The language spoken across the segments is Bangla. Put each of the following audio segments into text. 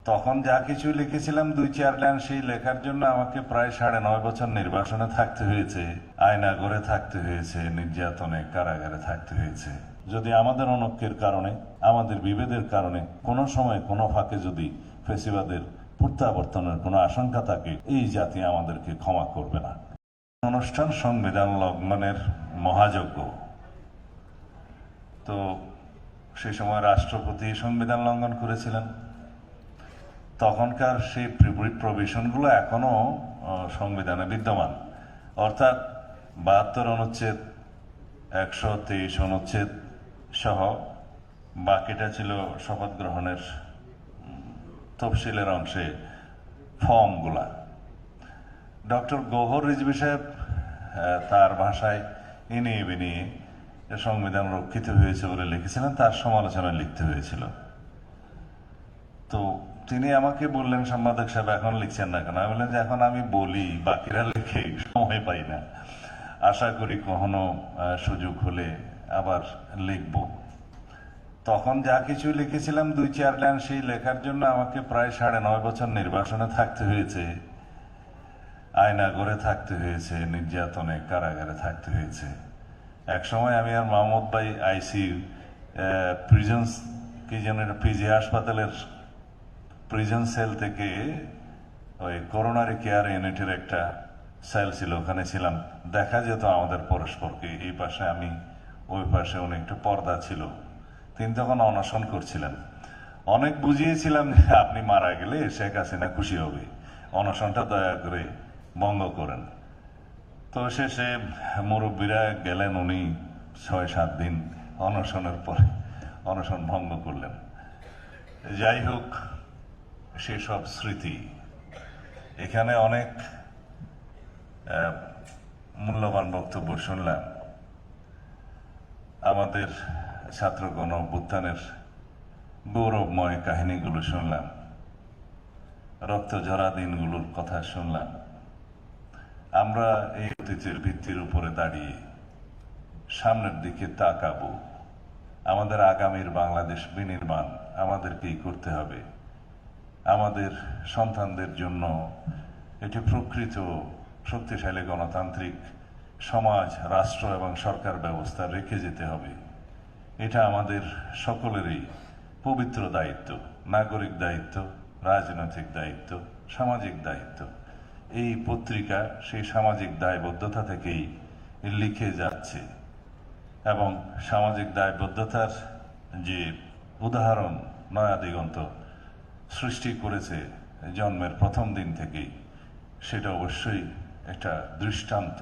তখন যা কিছু লিখেছিলাম 2-4 লাইন, সেই লেখার জন্য আমাকে প্রায় 9.5 বছর নির্বাসনে থাকতে হয়েছে, আয়নাঘরে থাকতে হয়েছে, নির্যাতনে কারাগারে থাকতে হয়েছে। যদি আমাদের অনৈক্যের কারণে, আমাদের বিভেদের কারণে কোনো সময় কোনো ফাঁকে যদি ফেসিবাদের প্রত্যাবর্তনের কোনো আশঙ্কা থাকে, এই জাতি আমাদেরকে ক্ষমা করবে না। অনুষ্ঠান সংবিধান লঙ্ঘনের মহাযজ্ঞ। তো সেই সময় রাষ্ট্রপতি সংবিধান লঙ্ঘন করেছিলেন। তখনকার সেই প্রভিশনগুলো এখনো সংবিধানে বিদ্যমান, অর্থাৎ 72 অনুচ্ছেদ, 123 অনুচ্ছেদ সহ বাকিটা ছিল শপথ গ্রহণের তফসিলের অংশে ফর্মগুলা। ডক্টর গৌহর রিজভী সাহেব তার ভাষায় ইনিয়ে বিনিয়ে সংবিধান রক্ষিত হয়েছে বলে লিখেছিলেন, তার সমালোচনা লিখতে হয়েছিল। তো তিনি আমাকে বললেন, সম্পাদক সাহেব এখন লিখছেন না কেন? আমি বললেন যে এখন আমি বলি, বাকিরা লিখে সময় পাই না, আশা করি কখনো সুযোগ হলে আবার লিখব। তখন যা কিছু লিখেছিলাম 2-4 লাইন, সেই লেখার জন্য আমাকে প্রায় 9.5 বছর নির্বাসনে থাকতে হয়েছে, আয়নাঘরে থাকতে হয়েছে, নির্যাতনে কারাগারে থাকতে হয়েছে। এক সময় আমি আর মাহমুদ ভাই আইসিইউ প্রিজনস কি যেন পিজি হাসপাতালের প্রিজন সেল থেকে ওই করোনারি কেয়ার ইউনিটের একটা সেল ছিল, ওখানে ছিলাম। দেখা যেত আমাদের পরস্পরকে, এই পাশে আমি, ওই পাশে উনি, একটু পর্দা ছিল। তিনি তখন অনশন করছিলেন। অনেক বুঝিয়েছিলাম যে আপনি মারা গেলে শেখ হাসিনা খুশি হবে, অনশনটা দয়া করে ভঙ্গ করেন। তো শেষে মুরব্বীরা গেলেন, উনি 6-7 দিন অনশনের পরে অনশন ভঙ্গ করলেন। যাই হোক, সেসব স্মৃতি। এখানে অনেক মূল্যবান বক্তব্য শুনলাম। আমাদের ছাত্র গণ অভ্যুত্থানের গৌরবময় কাহিনীগুলো শুনলাম, রক্ত ঝরা দিনগুলোর কথা শুনলাম। আমরা এই অতীতের ভিত্তির উপরে দাঁড়িয়ে সামনের দিকে তাকাবো। আমাদের আগামীর বাংলাদেশ বিনির্মাণ আমাদেরকেই করতে হবে। আমাদের সন্তানদের জন্য এটি প্রকৃত শক্তিশালী গণতান্ত্রিক সমাজ, রাষ্ট্র এবং সরকার ব্যবস্থা রেখে যেতে হবে। এটা আমাদের সকলেরই পবিত্র দায়িত্ব, নাগরিক দায়িত্ব, রাজনৈতিক দায়িত্ব, সামাজিক দায়িত্ব। এই পত্রিকা সেই সামাজিক দায়বদ্ধতা থেকেই লিখে যাচ্ছে এবং সামাজিক দায়বদ্ধতার যে উদাহরণ নয়া দিগন্ত সৃষ্টি করেছে জন্মের প্রথম দিন থেকেই, সেটা অবশ্যই একটা দৃষ্টান্ত।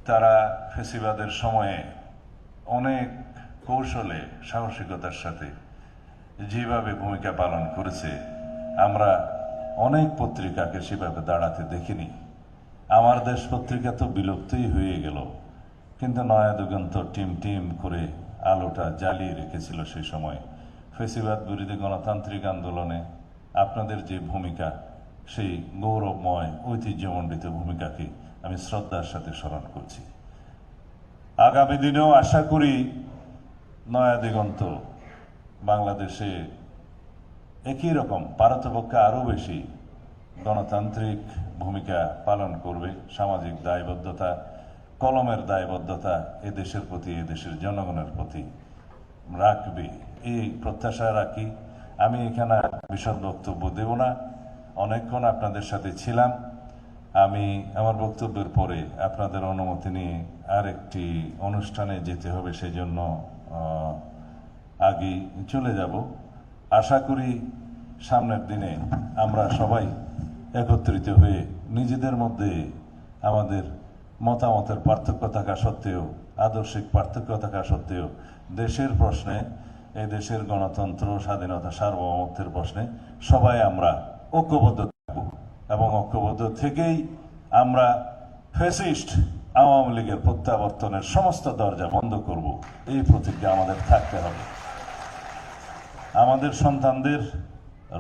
তারা ফেসিবাদের সময়ে অনেক কৌশলে, সাহসিকতার সাথে যেভাবে ভূমিকা পালন করেছে, আমরা অনেক পত্রিকাকে সেভাবে দাঁড়াতে দেখিনি। আমার দেশ পত্রিকা তো বিলুপ্তই হয়ে গেল, কিন্তু নয়া দিগন্ত টিম টিম করে আলোটা জ্বালিয়ে রেখেছিল সেই সময়। ফেসিবাদ বিরোধী গণতান্ত্রিক আন্দোলনে আপনাদের যে ভূমিকা, সেই গৌরবময় ঐতিহ্যমণ্ডিত ভূমিকাকে আমি শ্রদ্ধার সাথে স্মরণ করছি। আগামী দিনেও আশা করি নয়া দিগন্ত বাংলাদেশে একই রকম, পারতপক্ষে আরও বেশি গণতান্ত্রিক ভূমিকা পালন করবে। সামাজিক দায়বদ্ধতা, কলমের দায়বদ্ধতা এদেশের প্রতি, এদেশের জনগণের প্রতি রাখবে, এই প্রত্যাশা রাখি। আমি এখানে বিশদ বক্তব্য দেব না, অনেকক্ষণ আপনাদের সাথে ছিলাম। আমি আমার বক্তব্যের পরে আপনাদের অনুমতি নিয়ে আরেকটি অনুষ্ঠানে যেতে হবে, সেই জন্য আগেই চলে যাব। আশা করি সামনের দিনে আমরা সবাই একত্রিত হয়ে নিজেদের মধ্যে আমাদের মতামতের পার্থক্য থাকা সত্ত্বেও, আদর্শিক পার্থক্য থাকা সত্ত্বেও, দেশের প্রশ্নে, এই দেশের গণতন্ত্র, স্বাধীনতা, সার্বভৌমত্বের প্রশ্নে সবাই আমরা ঐক্যবদ্ধ থাকব এবং ঐক্যবদ্ধ থেকেই আমরা ফ্যাসিস্ট আওয়ামী লীগের প্রত্যাবর্তনের সমস্ত দরজা বন্ধ করব। এই প্রতিজ্ঞা আমাদের থাকতে হবে। আমাদের সন্তানদের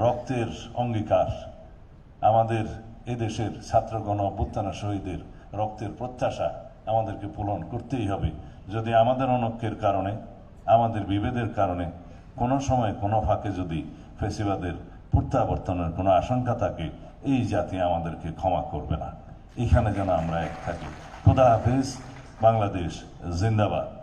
রক্তের অঙ্গীকার, আমাদের এদেশের ছাত্রগণ অভ্যুত্থানের শহীদের রক্তের প্রত্যাশা আমাদেরকে পূরণ করতেই হবে। যদি আমাদের অনৈক্যের কারণে, আমাদের বিভেদের কারণে কোনো সময় কোনো ফাঁকে যদি ফেসিবাদের প্রত্যাবর্তনের কোনো আশঙ্কা থাকে, এই জাতি আমাদেরকে ক্ষমা করবে না। এখানে যেন আমরা এক থাকি। খোদা হাফিজ। বাংলাদেশ জিন্দাবাদ।